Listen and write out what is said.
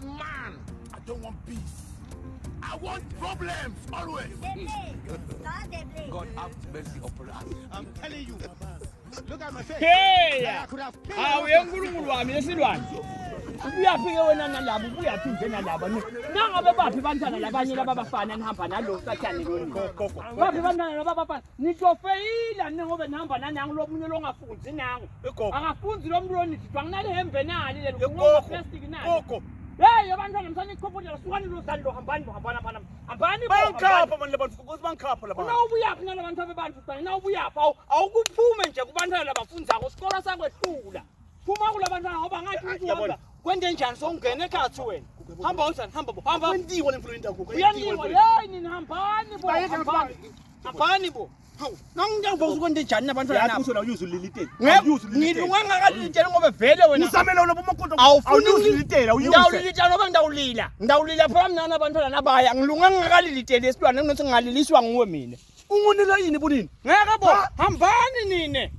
man. I don't want peace. I want problems always. God have mercy upon us. I'm telling you. Look at my face. Hey! I could have paid Awu yenkulunkulu wami lesilwane. Uyafike wena nalabo uyaphi nje nalabo. Nangabe baphi bantwana labanye labafana nihamba nalo sathani loni. Baphi bantwana labafana nitofeyila ngobe nihamba nanangu lomunye longafunzi nangu. Angafunzi lo muntu onithi nginale hembe nali le ngoba plastic nali. Hey abantwana msani khopholela sukani lo zalo hambani hambana. Hambani bankhapha manje labantu ukuthi bankhapha labantu. Nawubuyaphi nalabantu abebantu sani nawubuyaphi awukuphume nje kubantwana labafundzako isikolo sakwehlula. Phuma kulabantwana ngoba ngathi ukuthi kwende njani songena ekhathi wena. Hamba usani hamba bo. Hamba Kwendiwe le mfulweni ndakuko. Uyandiwe hey nini hambani bo. Hambani bo. Nangiyangibona ukwende njani nabantwana nabo. Yathi la use uliliteli. Ngilunganga ngalilitela ngoba vele wena. Nisamela lo bomakhonto. Awufuni ulilitela uyuse. Ndawulilitela ngoba ndawulila. Ndawulila phela mina nabantwana nabaya ngilunganga ngakalilitela esilwane nginothi ngaliliswa nguwe mina. Ungonela yini bonini? Ngeke bo. Hambani nini.